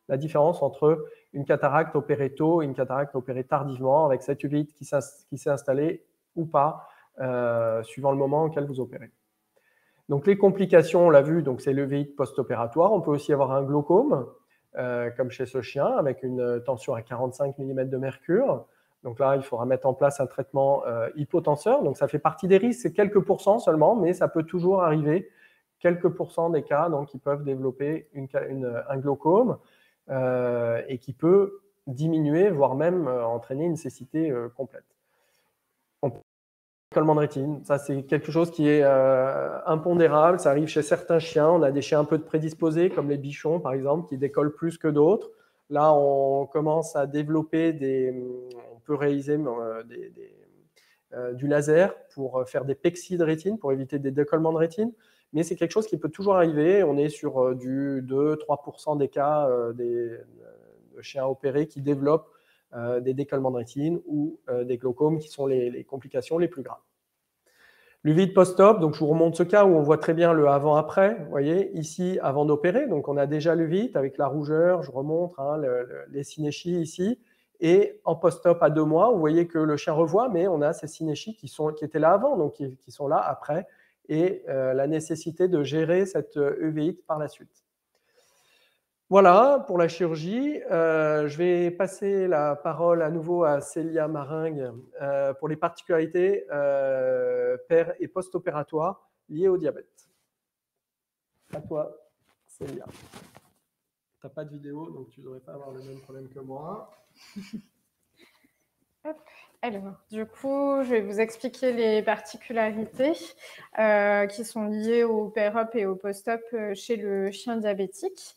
la différence entre une cataracte opérée tôt et une cataracte opérée tardivement avec cette uvite qui s'est installée ou pas, suivant le moment auquel vous opérez. Donc les complications, on l'a vu, c'est l'uvite post-opératoire. On peut aussi avoir un glaucome, comme chez ce chien, avec une tension à 45 mm de mercure. Donc là, il faudra mettre en place un traitement hypotenseur. Donc ça fait partie des risques, c'est quelques pourcents seulement, mais ça peut toujours arriver. Quelques pourcents des cas qui peuvent développer un glaucome et qui peut diminuer, voire même entraîner une cécité complète. Décollement de rétine, ça c'est quelque chose qui est impondérable, ça arrive chez certains chiens, on a des chiens un peu prédisposés comme les bichons par exemple qui décollent plus que d'autres. Là on commence à développer on peut réaliser du laser pour faire des pexis de rétine, pour éviter des décollements de rétine, mais c'est quelque chose qui peut toujours arriver, on est sur du 2-3% des cas de chiens opérés qui développent des décollements de rétine ou des glaucomes qui sont les complications les plus graves. L'uvite post-op, donc je vous remonte ce cas où on voit très bien le avant-après. Vous voyez, ici, avant d'opérer, donc on a déjà l'uvite avec la rougeur, je remonte les synéchies ici. Et en post-op à 2 mois, vous voyez que le chien revoit, mais on a ces synéchies qui étaient là avant, donc qui sont là après, et la nécessité de gérer cette uvite par la suite. Voilà pour la chirurgie. Je vais passer la parole à nouveau à Célia Maringue pour les particularités per- et post-opératoires liées au diabète. À toi, Célia. Tu n'as pas de vidéo, donc tu ne devrais pas avoir le même problème que moi. Hop. Alors, du coup, je vais vous expliquer les particularités qui sont liées au péri-op et au post-op chez le chien diabétique.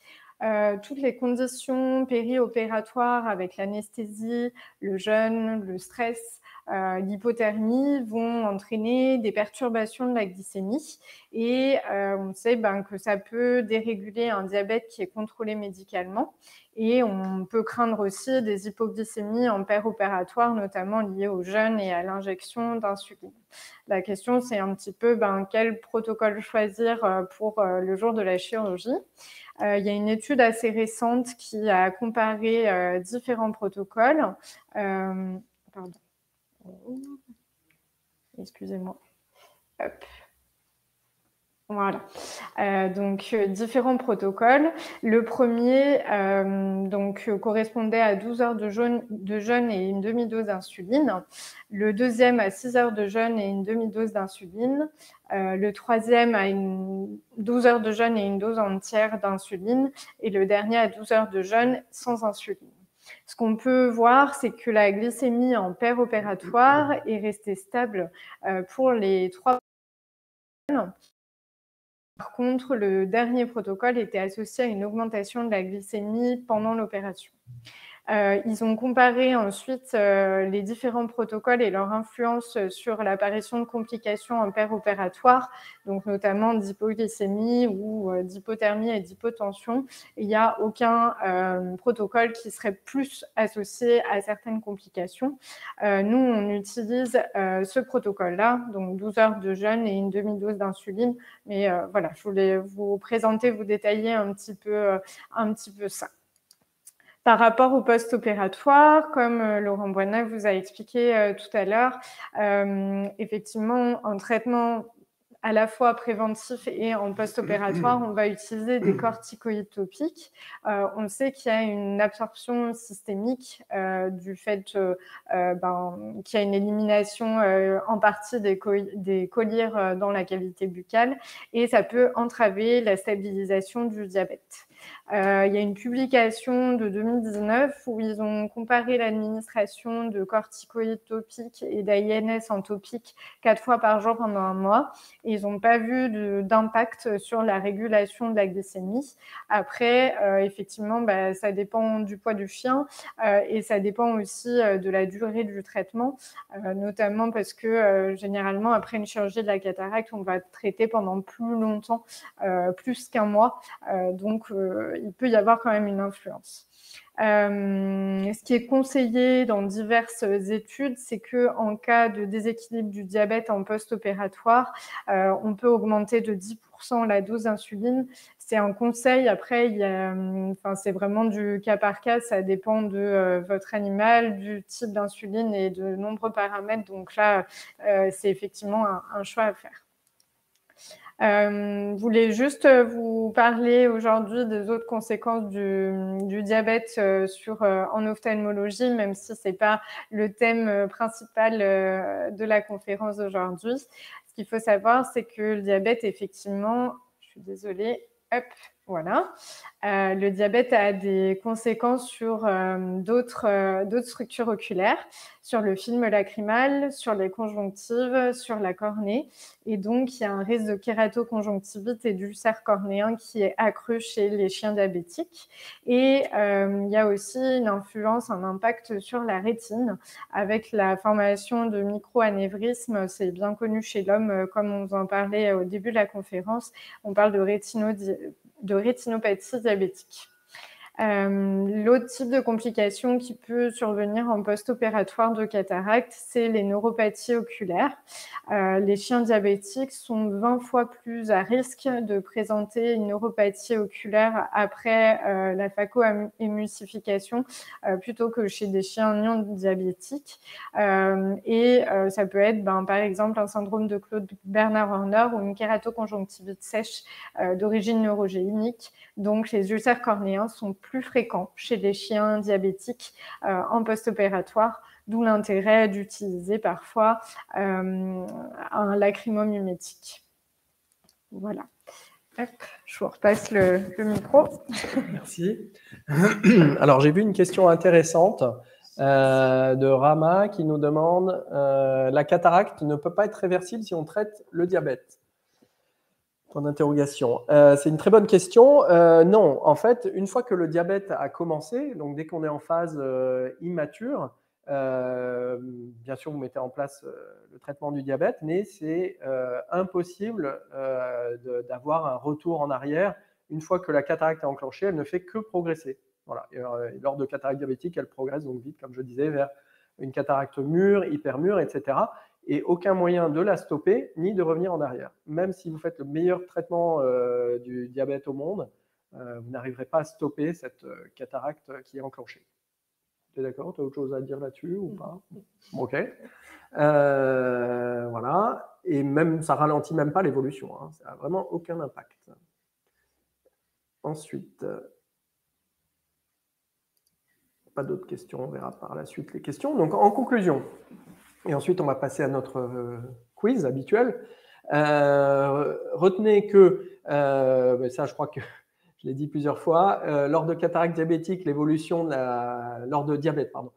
Toutes les conditions périopératoires avec l'anesthésie, le jeûne, le stress, l'hypothermie vont entraîner des perturbations de la glycémie et on sait que ça peut déréguler un diabète qui est contrôlé médicalement et on peut craindre aussi des hypoglycémies en péropératoire, notamment liées au jeûne et à l'injection d'insuline. La question, c'est un petit peu quel protocole choisir pour le jour de la chirurgie. Il y a une étude assez récente qui a comparé différents protocoles. Pardon. Excusez-moi. Hop. Voilà. Différents protocoles. Le premier correspondait à 12 heures de jeûne et une demi-dose d'insuline. Le deuxième à 6 heures de jeûne et une demi-dose d'insuline. Le troisième à 12 heures de jeûne et une dose entière d'insuline. Et le dernier à 12 heures de jeûne sans insuline. Ce qu'on peut voir, c'est que la glycémie en péropératoire est restée stable pour les 3. Par contre, le dernier protocole était associé à une augmentation de la glycémie pendant l'opération. Ils ont comparé ensuite les différents protocoles et leur influence sur l'apparition de complications en péropératoire, donc notamment d'hypoglycémie ou d'hypothermie et d'hypotension. Il n'y a aucun protocole qui serait plus associé à certaines complications. Nous, on utilise ce protocole-là, donc 12 heures de jeûne et une demi-dose d'insuline. Mais voilà, je voulais vous présenter, vous détailler un petit peu ça. Par rapport au post-opératoire, comme Laurent Boinat vous a expliqué tout à l'heure, effectivement, en traitement à la fois préventif et en post-opératoire, on va utiliser des corticoïdes topiques. On sait qu'il y a une absorption systémique du fait qu'il y a une élimination en partie des collyres dans la cavité buccale et ça peut entraver la stabilisation du diabète. Il y a une publication de 2019 où ils ont comparé l'administration de corticoïdes topiques et d'AINS en topique 4 fois par jour pendant un mois. Et ils n'ont pas vu d'impact sur la régulation de la glycémie. Après, effectivement, ça dépend du poids du chien et ça dépend aussi de la durée du traitement, notamment parce que généralement, après une chirurgie de la cataracte, on va traiter pendant plus longtemps, plus qu'un mois. Donc, il peut y avoir quand même une influence. Ce qui est conseillé dans diverses études, c'est qu'en cas de déséquilibre du diabète en post-opératoire, on peut augmenter de 10% la dose d'insuline. C'est un conseil. Après, c'est vraiment du cas par cas. Ça dépend de votre animal, du type d'insuline et de nombreux paramètres. Donc là, c'est effectivement un choix à faire. Je voulais juste vous parler aujourd'hui des autres conséquences du diabète en ophtalmologie, même si ce n'est pas le thème principal de la conférence d'aujourd'hui. Ce qu'il faut savoir, c'est que le diabète, effectivement, je suis désolée, hop, voilà. Le diabète a des conséquences sur d'autres structures oculaires, sur le film lacrymal, sur les conjonctives, sur la cornée. Et donc, il y a un risque de kératoconjonctivite et d'ulcère cornéen qui est accru chez les chiens diabétiques. Et il y a aussi une influence, un impact sur la rétine avec la formation de microanévrismes. C'est bien connu chez l'homme, comme on vous en parlait au début de la conférence. On parle de rétinopathie diabétique. L'autre type de complication qui peut survenir en post-opératoire de cataracte, c'est les neuropathies oculaires. Les chiens diabétiques sont 20 fois plus à risque de présenter une neuropathie oculaire après la phacoémulsification plutôt que chez des chiens non diabétiques. Ça peut être par exemple un syndrome de Claude Bernard Horner ou une kératoconjonctivite sèche d'origine neurogénique. Donc les ulcères cornéens sont plus fréquents chez les chiens diabétiques en post-opératoire, d'où l'intérêt d'utiliser parfois un lacrymomimétique. Voilà. Hop, je vous repasse le micro. Merci. Alors, j'ai vu une question intéressante de Rama qui nous demande la cataracte ne peut pas être réversible si on traite le diabète. Point d'interrogation. C'est une très bonne question. Non, en fait, une fois que le diabète a commencé, donc dès qu'on est en phase immature, bien sûr, vous mettez en place le traitement du diabète, mais c'est impossible d'avoir un retour en arrière. Une fois que la cataracte est enclenchée, elle ne fait que progresser. Voilà. Et lors de cataracte diabétique, elle progresse donc vite, comme je disais, vers une cataracte mûre, hypermûre, etc. Et aucun moyen de la stopper ni de revenir en arrière. Même si vous faites le meilleur traitement du diabète au monde, vous n'arriverez pas à stopper cette cataracte qui est enclenchée. Tu es d'accord? Tu as autre chose à dire là-dessus ou pas? Ok. Voilà. Et même, ça ralentit même pas l'évolution. Hein. Ça n'a vraiment aucun impact. Ensuite, pas d'autres questions. On verra par la suite les questions. Donc, en conclusion, et ensuite, on va passer à notre quiz habituel. Retenez que, ça, je crois que je l'ai dit plusieurs fois, lors de cataracte diabétique, l'évolution lors de diabète, pardon,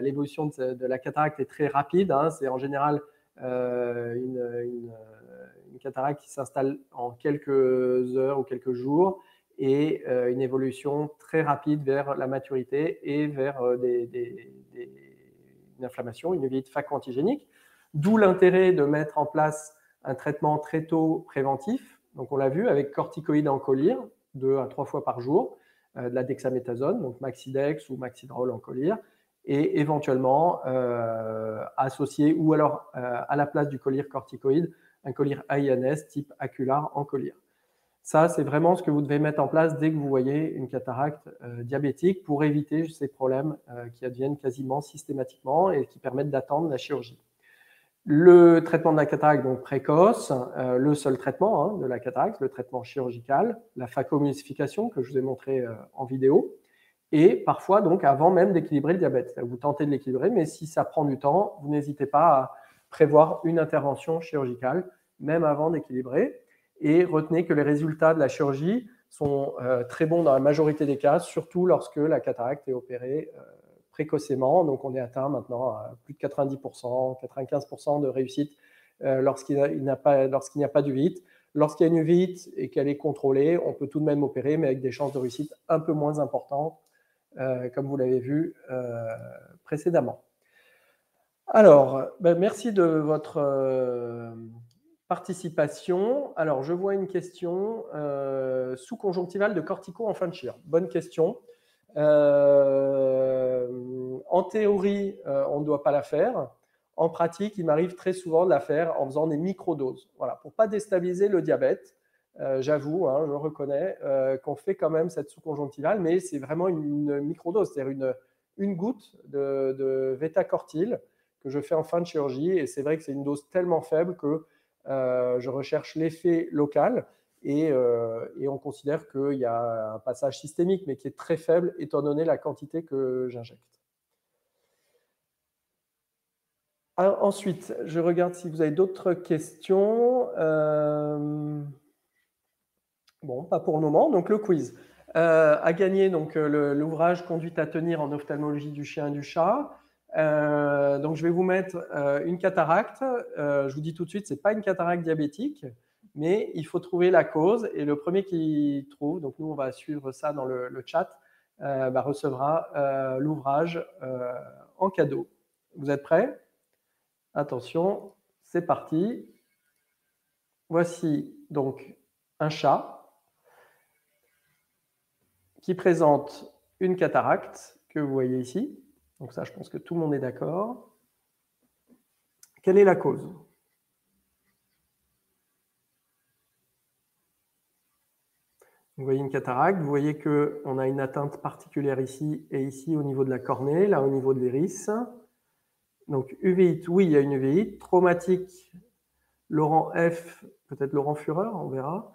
l'évolution de la cataracte est très rapide. Hein, c'est en général une cataracte qui s'installe en quelques heures ou quelques jours et une évolution très rapide vers la maturité et vers une inflammation, une uvite phaco-antigénique, d'où l'intérêt de mettre en place un traitement très tôt préventif. Donc, on l'a vu avec corticoïdes en collyre, 2 à 3 fois par jour, de la dexaméthasone, donc Maxidex ou Maxidrol en collyre, et éventuellement associé ou alors à la place du collyre corticoïde, un collyre AINS type Acular en collyre. Ça, c'est vraiment ce que vous devez mettre en place dès que vous voyez une cataracte diabétique pour éviter ces problèmes qui adviennent quasiment systématiquement et qui permettent d'attendre la chirurgie. Le traitement de la cataracte donc précoce, le seul traitement de la cataracte, le traitement chirurgical, la phacoémulsification que je vous ai montré en vidéo, et parfois donc avant même d'équilibrer le diabète. Vous tentez de l'équilibrer, mais si ça prend du temps, vous n'hésitez pas à prévoir une intervention chirurgicale, même avant d'équilibrer. Et retenez que les résultats de la chirurgie sont très bons dans la majorité des cas, surtout lorsque la cataracte est opérée précocement. Donc, on est atteint maintenant à plus de 90%, 95% de réussite lorsqu'il n'y a pas d'uvite. Lorsqu'il y a une uvite et qu'elle est contrôlée, on peut tout de même opérer, mais avec des chances de réussite un peu moins importantes, comme vous l'avez vu précédemment. Alors, merci de votre participation. Alors, je vois une question. Sous-conjonctivale de cortico en fin de chir. Bonne question. En théorie, on ne doit pas la faire. En pratique, il m'arrive très souvent de la faire en faisant des microdoses. Voilà, pour ne pas déstabiliser le diabète. J'avoue, je reconnais qu'on fait quand même cette sous-conjonctivale, mais c'est vraiment une microdose, c'est-à-dire une goutte de Vétacortil que je fais en fin de chirurgie. Et c'est vrai que c'est une dose tellement faible que je recherche l'effet local. Et on considère qu'il y a un passage systémique, mais qui est très faible, étant donné la quantité que j'injecte. Ensuite, je regarde si vous avez d'autres questions. Bon, pas pour le moment. Donc, le quiz a gagné l'ouvrage « Conduite à tenir en ophtalmologie du chien et du chat ». Donc, je vais vous mettre une cataracte. Je vous dis tout de suite, ce n'est pas une cataracte diabétique, mais il faut trouver la cause. Et le premier qui trouve, donc nous, on va suivre ça dans le chat, recevra l'ouvrage en cadeau. Vous êtes prêts? Attention, c'est parti. Voici donc un chat qui présente une cataracte que vous voyez ici. Donc ça, je pense que tout le monde est d'accord. Quelle est la cause? Vous voyez une cataracte, vous voyez qu'on a une atteinte particulière ici et ici au niveau de la cornée, là au niveau de l'iris. Donc uvéite, oui, il y a une uvéite. Traumatique, Laurent F, peut-être Laurent Fureur, on verra.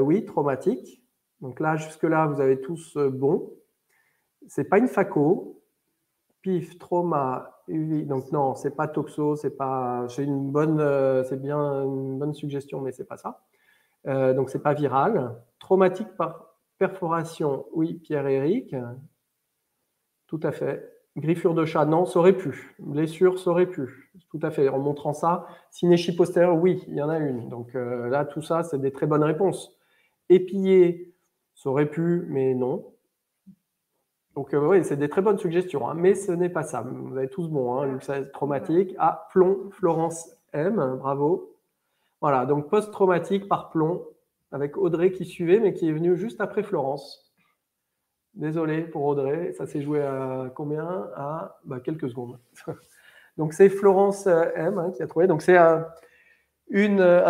Oui, traumatique. Donc là, jusque-là, vous avez tous bon. Ce n'est pas une phaco. PIF, trauma, uvite. Donc non, ce n'est pas toxo, c'est bien une bonne suggestion, mais ce n'est pas ça. Donc ce n'est pas viral. Traumatique par perforation, oui, Pierre-Éric. Tout à fait. Griffure de chat, non, ça aurait pu. Blessure, ça aurait pu. Tout à fait. En montrant ça, synéchie postérieure, oui, il y en a une. Donc là, tout ça, c'est des très bonnes réponses. Épillé, ça aurait pu, mais non. Donc oui, c'est des très bonnes suggestions, mais ce n'est pas ça. Vous avez tous bon, traumatique. Ah, plomb, Florence M, bravo. Voilà, donc post-traumatique par plomb, avec Audrey qui suivait, mais qui est venue juste après Florence. Désolé pour Audrey, ça s'est joué à combien? À quelques secondes. Donc c'est Florence M qui a trouvé. Donc c'est un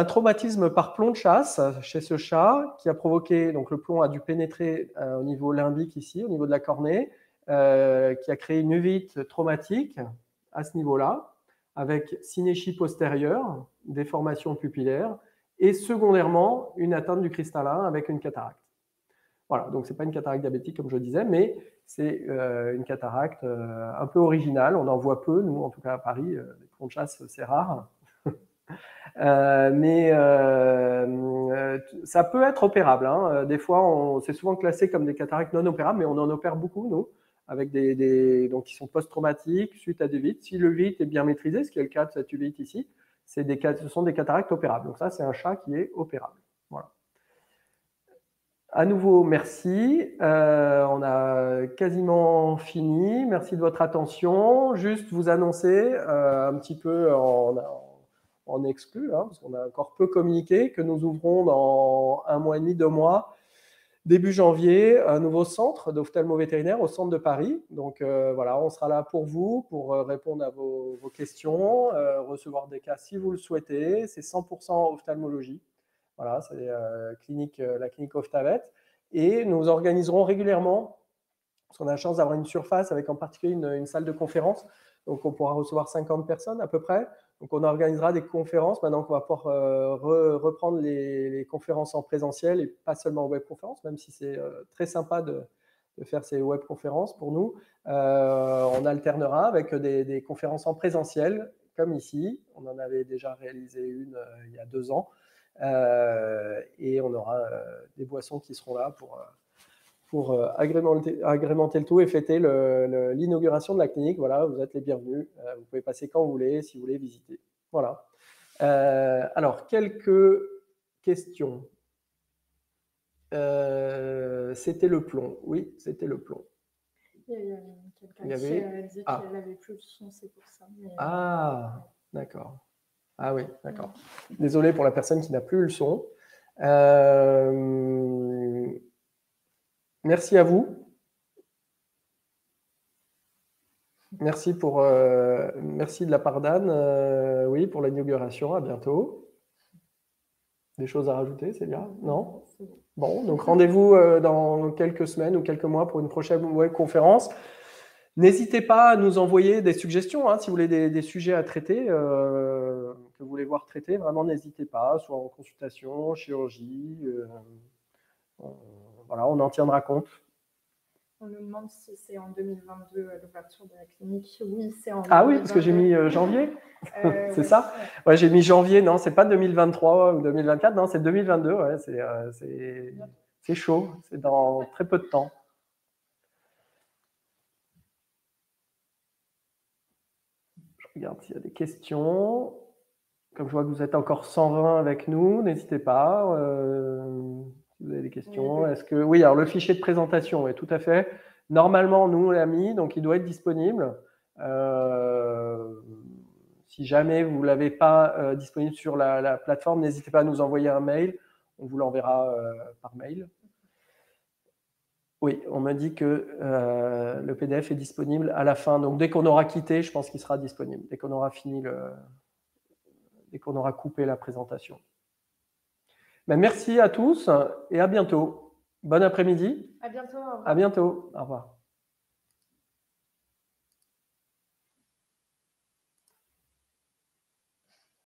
traumatisme par plomb de chasse chez ce chat qui a provoqué, donc le plomb a dû pénétrer au niveau limbique ici, au niveau de la cornée, qui a créé une uvite traumatique à ce niveau-là, avec synéchie postérieure, déformation pupillaire, et secondairement une atteinte du cristallin avec une cataracte. Voilà, donc ce n'est pas une cataracte diabétique comme je disais, mais c'est une cataracte un peu originale. On en voit peu, nous en tout cas à Paris, les plombs de chasse c'est rare. Mais ça peut être opérable. Des fois, c'est souvent classé comme des cataractes non opérables, mais on en opère beaucoup, nous, avec donc, qui sont post-traumatiques suite à des uvites. Si le uvite est bien maîtrisé, ce qui est le cas de cette uvite ici, ce sont des cataractes opérables. Donc ça, c'est un chat qui est opérable. Voilà. À nouveau, merci. On a quasiment fini. Merci de votre attention. Juste vous annoncer un petit peu en exclu, parce qu'on a encore peu communiqué, que nous ouvrons dans 1 mois et demi, 2 mois, début janvier, un nouveau centre d'ophtalmo-vétérinaire au centre de Paris. Donc voilà, on sera là pour vous, pour répondre à vos questions, recevoir des cas si vous le souhaitez. C'est 100% ophtalmologie. Voilà, c'est la clinique Ophthavet. Et nous organiserons régulièrement, parce qu'on a la chance d'avoir une surface avec en particulier une salle de conférence, donc on pourra recevoir 50 personnes à peu près. Donc on organisera des conférences, maintenant qu'on va pouvoir reprendre les conférences en présentiel et pas seulement en webconférence, même si c'est très sympa de faire ces webconférences pour nous. On alternera avec des conférences en présentiel, comme ici. On en avait déjà réalisé une il y a 2 ans. Et on aura aura des boissons qui seront là pour agrémenter le tout et fêter l'inauguration de la clinique. Voilà, vous êtes les bienvenus. Vous pouvez passer quand vous voulez, si vous voulez visiter. Voilà. Alors, quelques questions. C'était le plomb. Oui, c'était le plomb. Il y a quelqu'un qui a dit qu'elle n'avait plus le son, c'est pour ça. Mais... Ah, d'accord. Ah oui, d'accord. Désolé pour la personne qui n'a plus le son. Merci à vous. Merci de la part d'Anne, oui, pour l'inauguration. À bientôt. Des choses à rajouter, Célia? Non? Bon, donc rendez-vous dans quelques semaines ou quelques mois pour une prochaine webconférence. N'hésitez pas à nous envoyer des suggestions, hein, si vous voulez des sujets à traiter, que vous voulez voir traités, vraiment n'hésitez pas, soit en consultation, chirurgie, voilà, on en tiendra compte. On nous demande si c'est en 2022 l'ouverture de la clinique. Oui, c'est en 2022. Ah oui, parce que j'ai mis janvier. C'est ça? Ouais, j'ai mis janvier. Non, c'est pas 2023 ou 2024. Non, c'est 2022. Ouais, c'est chaud. C'est dans très peu de temps. Je regarde s'il y a des questions. Comme je vois que vous êtes encore 120 avec nous, n'hésitez pas. Si vous avez des questions. Oui. Est-ce que oui, alors le fichier de présentation, oui, tout à fait. Normalement, nous on l'a mis, donc il doit être disponible. Si jamais vous ne l'avez pas disponible sur la plateforme, n'hésitez pas à nous envoyer un mail. On vous l'enverra par mail. Oui, on me dit que le PDF est disponible à la fin. Donc dès qu'on aura quitté, je pense qu'il sera disponible. Dès qu'on aura fini dès qu'on aura coupé la présentation. Ben, merci à tous et à bientôt. Bon après-midi. À bientôt. Au revoir. À bientôt. Au revoir.